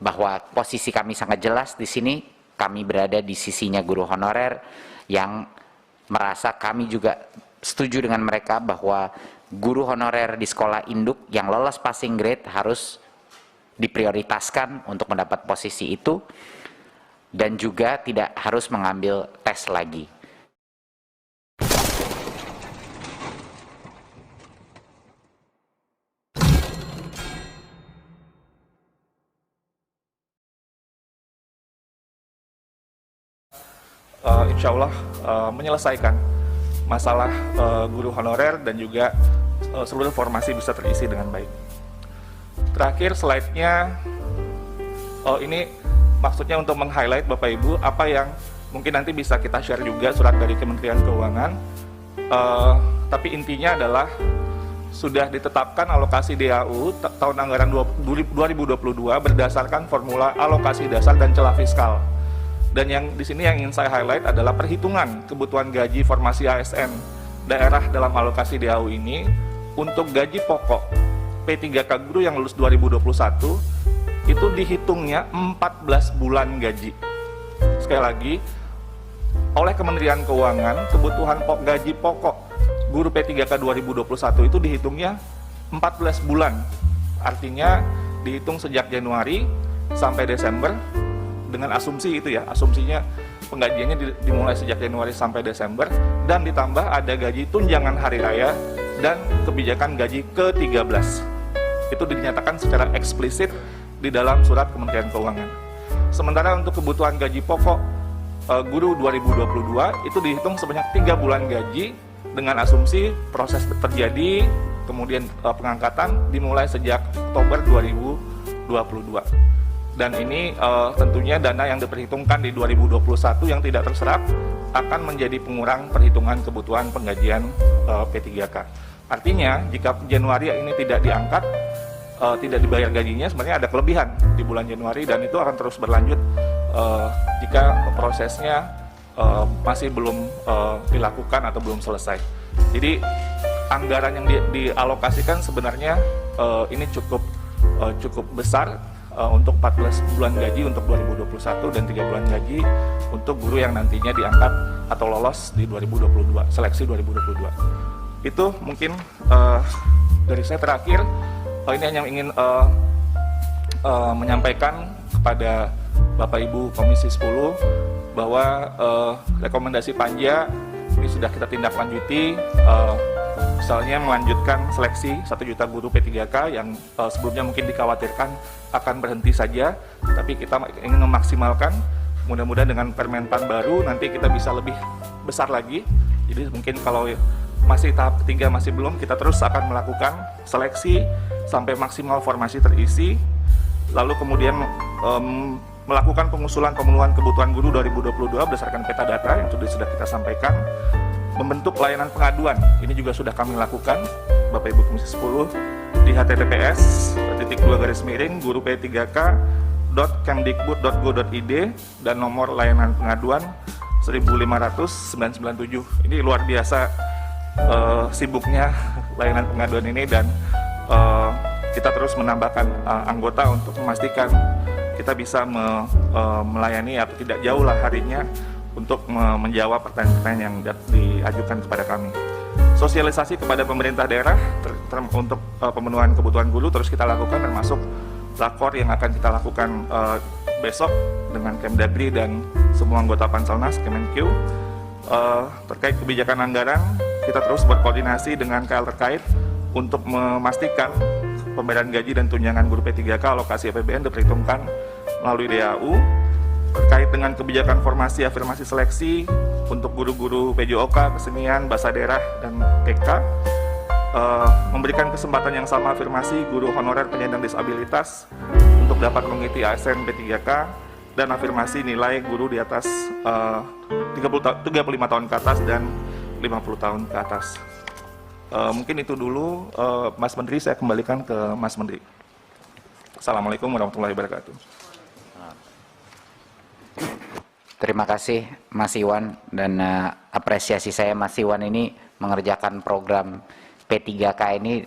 bahwa posisi kami sangat jelas di sini. Kami berada di sisinya guru honorer yang merasa kami juga setuju dengan mereka bahwa guru honorer di sekolah induk yang lolos passing grade harus diprioritaskan untuk mendapat posisi itu dan juga tidak harus mengambil tes lagi. Insya Allah menyelesaikan masalah guru honorer dan juga seluruh formasi bisa terisi dengan baik. Terakhir slide-nya, ini maksudnya untuk meng-highlight Bapak Ibu apa yang mungkin nanti bisa kita share juga surat dari Kementerian Keuangan, tapi intinya adalah sudah ditetapkan alokasi DAU tahun anggaran 2022 berdasarkan formula alokasi dasar dan celah fiskal. Dan yang di sini yang ingin saya highlight adalah perhitungan kebutuhan gaji formasi ASN daerah dalam alokasi DAU ini untuk gaji pokok P3K guru yang lulus 2021 itu dihitungnya 14 bulan gaji. Sekali lagi, oleh Kementerian Keuangan kebutuhan gaji pokok guru P3K 2021 itu dihitungnya 14 bulan. Artinya dihitung sejak Januari sampai Desember. Dengan asumsi itu ya, asumsinya penggajiannya dimulai sejak Januari sampai Desember dan ditambah ada gaji tunjangan hari raya dan kebijakan gaji ke-13. Itu dinyatakan secara eksplisit di dalam surat Kementerian Keuangan. Sementara untuk kebutuhan gaji pokok guru 2022 itu dihitung sebanyak 3 bulan gaji dengan asumsi proses terjadi kemudian pengangkatan dimulai sejak Oktober 2022. Dan ini tentunya dana yang diperhitungkan di 2021 yang tidak terserap akan menjadi pengurang perhitungan kebutuhan penggajian P3K. Artinya jika Januari ini tidak diangkat, tidak dibayar gajinya, sebenarnya ada kelebihan di bulan Januari dan itu akan terus berlanjut jika prosesnya masih belum dilakukan atau belum selesai. Jadi anggaran yang dialokasikan sebenarnya ini cukup besar untuk 14 bulan gaji untuk 2021 dan 3 bulan gaji untuk guru yang nantinya diangkat atau lolos di 2022, seleksi 2022. Itu mungkin dari saya terakhir, ini hanya ingin menyampaikan kepada Bapak Ibu Komisi 10 bahwa rekomendasi panja ini sudah kita tindak lanjuti, misalnya melanjutkan seleksi 1 juta guru P3K yang sebelumnya mungkin dikhawatirkan akan berhenti saja, tapi kita ingin memaksimalkan, mudah-mudahan dengan Permenpan baru nanti kita bisa lebih besar lagi. Jadi mungkin kalau masih tahap ketiga masih belum, kita terus akan melakukan seleksi sampai maksimal formasi terisi, lalu kemudian melakukan pengusulan pemenuhan kebutuhan guru 2022 berdasarkan peta data yang sudah kita sampaikan, membentuk layanan pengaduan, ini juga sudah kami lakukan Bapak Ibu Komisi 10 di https://guru p3k.kemdikbud.go.id dan nomor layanan pengaduan 1500997. Ini luar biasa sibuknya layanan pengaduan ini dan kita terus menambahkan anggota untuk memastikan kita bisa melayani atau tidak jauh lah harinya untuk menjawab pertanyaan-pertanyaan yang diajukan kepada kami. Sosialisasi kepada pemerintah daerah untuk pemenuhan kebutuhan guru terus kita lakukan, termasuk lakor yang akan kita lakukan besok dengan Kemdagri dan semua anggota Panselnas, Kemenkeu. Terkait kebijakan anggaran, kita terus berkoordinasi dengan KL terkait untuk memastikan pembayaran gaji dan tunjangan guru P3K alokasi APBN diperhitungkan melalui DAU. Terkait dengan kebijakan formasi afirmasi seleksi untuk guru-guru PJOK, kesenian, bahasa daerah, dan PK, memberikan kesempatan yang sama afirmasi guru honorer penyandang disabilitas untuk dapat mengikuti ASN P3K dan afirmasi nilai guru di atas 35 tahun ke atas dan 50 tahun ke atas. Mungkin itu dulu, Mas Menteri, saya kembalikan ke Mas Menteri. Assalamualaikum warahmatullahi wabarakatuh. Terima kasih Mas Iwan, dan apresiasi saya Mas Iwan ini mengerjakan program P3K ini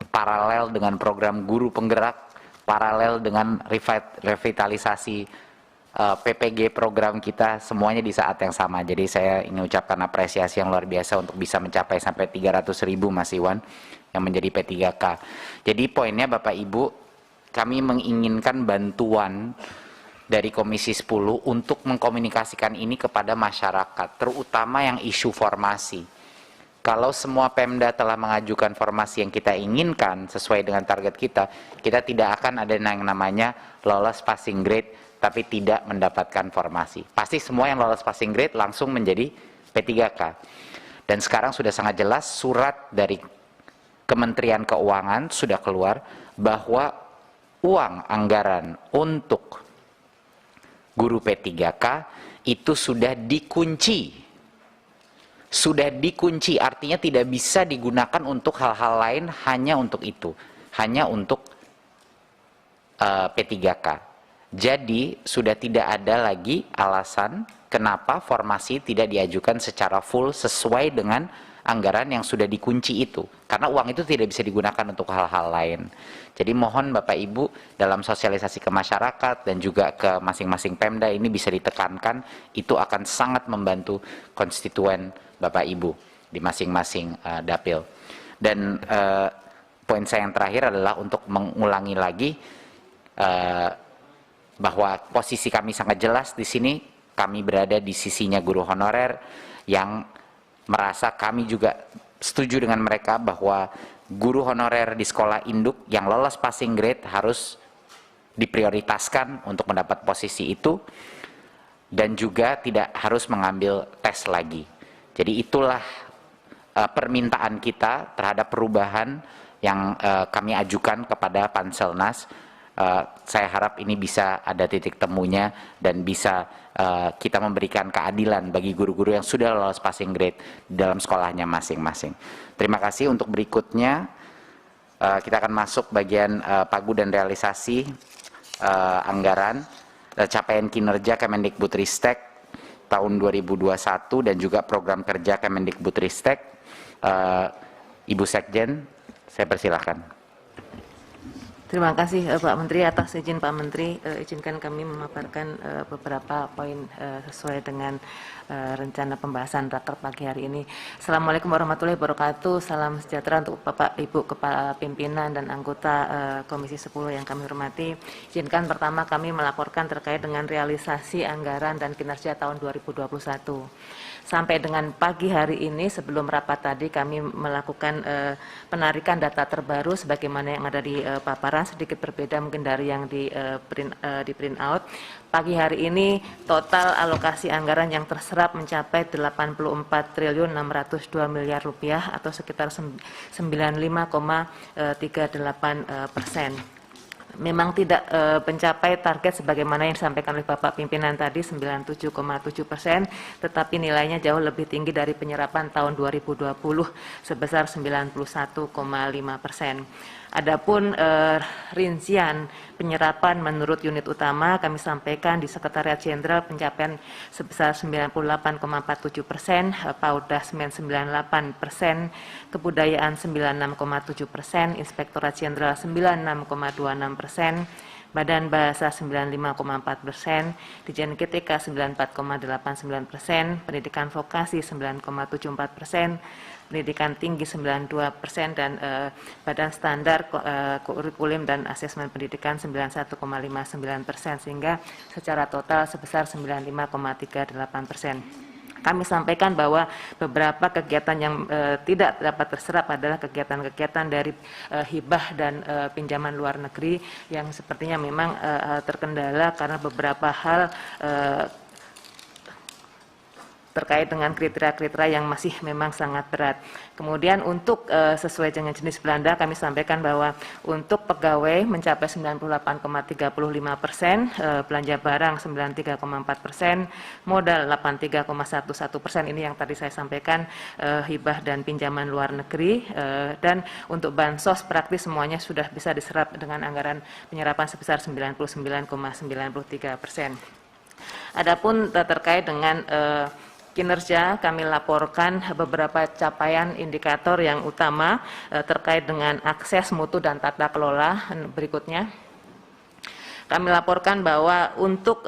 paralel dengan program guru penggerak paralel dengan revitalisasi PPG program kita semuanya di saat yang sama. Jadi saya ingin ucapkan apresiasi yang luar biasa untuk bisa mencapai sampai 300.000 Mas Iwan yang menjadi P3K. Jadi poinnya Bapak Ibu, kami menginginkan bantuan dari Komisi 10 untuk mengkomunikasikan ini kepada masyarakat, terutama yang isu formasi. Kalau semua Pemda telah mengajukan formasi yang kita inginkan sesuai dengan target kita, kita tidak akan ada yang namanya lolos passing grade tapi tidak mendapatkan formasi. Pasti semua yang lolos passing grade langsung menjadi P3K. Dan sekarang sudah sangat jelas surat dari Kementerian Keuangan sudah keluar bahwa uang anggaran untuk guru P3K itu sudah dikunci. Sudah dikunci, artinya tidak bisa digunakan untuk hal-hal lain, hanya untuk itu, hanya untuk P3K. Jadi sudah tidak ada lagi alasan kenapa formasi tidak diajukan secara full sesuai dengan anggaran yang sudah dikunci itu, karena uang itu tidak bisa digunakan untuk hal-hal lain. Jadi mohon Bapak Ibu dalam sosialisasi ke masyarakat dan juga ke masing-masing Pemda ini bisa ditekankan, itu akan sangat membantu konstituen Bapak Ibu di masing-masing dapil. Dan poin saya yang terakhir adalah untuk mengulangi lagi bahwa posisi kami sangat jelas di sini. Kami berada di sisinya guru honorer yang merasa kami juga setuju dengan mereka bahwa guru honorer di sekolah induk yang lolos passing grade harus diprioritaskan untuk mendapat posisi itu dan juga tidak harus mengambil tes lagi. Jadi itulah permintaan kita terhadap perubahan yang kami ajukan kepada Panselnas. Saya harap ini bisa ada titik temunya dan bisa kita memberikan keadilan bagi guru-guru yang sudah lolos passing grade dalam sekolahnya masing-masing. Terima kasih. Untuk berikutnya kita akan masuk bagian pagu dan realisasi anggaran capaian kinerja Kemendikbudristek tahun 2021 dan juga program kerja Kemendikbudristek. Ibu Sekjen, saya persilahkan. Terima kasih Pak Menteri. Atas izin Pak Menteri, izinkan kami memaparkan beberapa poin sesuai dengan rencana pembahasan raker pagi hari ini. Assalamualaikum warahmatullahi wabarakatuh. Salam sejahtera untuk Bapak Ibu Kepala Pimpinan dan anggota Komisi 10 yang kami hormati. Izinkan pertama kami melaporkan terkait dengan realisasi anggaran dan kinerja tahun 2021. Sampai dengan pagi hari ini sebelum rapat tadi kami melakukan penarikan data terbaru sebagaimana yang ada di paparan, sedikit berbeda mungkin dari yang di print out. Pagi hari ini total alokasi anggaran yang terserap mencapai 84 triliun 602 miliar rupiah atau sekitar 95,38%. Memang tidak mencapai target sebagaimana yang disampaikan oleh Bapak Pimpinan tadi 97,7%, tetapi nilainya jauh lebih tinggi dari penyerapan tahun 2020 sebesar 91,5%. Adapun rincian penyerapan menurut unit utama kami sampaikan di Sekretariat Jenderal pencapaian sebesar 98,47%, Pauda 98%, Kebudayaan 96,7%, Inspektorat Jenderal 96,26%, Badan Bahasa 95,4%, Dijen KTK 94,89%, Pendidikan Vokasi 9,74%, Pendidikan Tinggi 92% dan Badan Standar Kurikulum dan Asesmen Pendidikan 91,59%, sehingga secara total sebesar 95,38%. Kami sampaikan bahwa beberapa kegiatan yang tidak dapat terserap adalah kegiatan-kegiatan dari hibah dan pinjaman luar negeri yang sepertinya memang terkendala karena beberapa hal terkait dengan kriteria-kriteria yang masih memang sangat berat. Kemudian untuk sesuai dengan jenis belanja kami sampaikan bahwa untuk pegawai mencapai 98,35%, belanja barang 93,4%, modal 83,11%, ini yang tadi saya sampaikan hibah dan pinjaman luar negeri, dan untuk bansos praktis semuanya sudah bisa diserap dengan anggaran penyerapan sebesar 99,93%. Adapun terkait dengan kinerja, kami laporkan beberapa capaian indikator yang utama terkait dengan akses, mutu, dan tata kelola berikutnya. kami laporkan bahwa untuk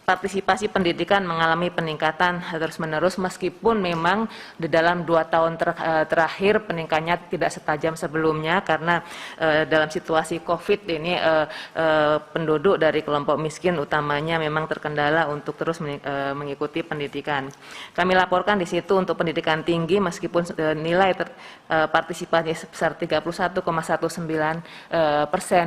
partisipasi pendidikan mengalami peningkatan terus-menerus meskipun memang di dalam 2 tahun terakhir peningkatannya tidak setajam sebelumnya karena dalam situasi COVID ini penduduk dari kelompok miskin utamanya memang terkendala untuk terus mengikuti pendidikan. Kami laporkan di situ untuk pendidikan tinggi meskipun nilai partisipasi sebesar 31,19%,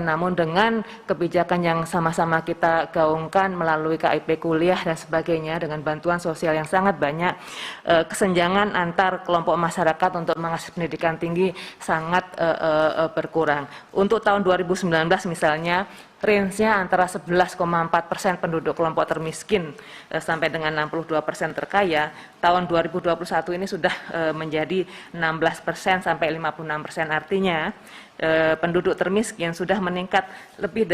namun dengan kebijakan yang sama-sama kita gaungkan melalui KIP kuliah dan sebagainya dengan bantuan sosial yang sangat banyak, kesenjangan antar kelompok masyarakat untuk mengakses pendidikan tinggi sangat berkurang. Untuk tahun 2019 misalnya, range-nya antara 11,4% penduduk kelompok termiskin sampai dengan 62% terkaya. Tahun 2021 ini sudah menjadi 16% sampai 56%, artinya penduduk termiskin sudah meningkat lebih dari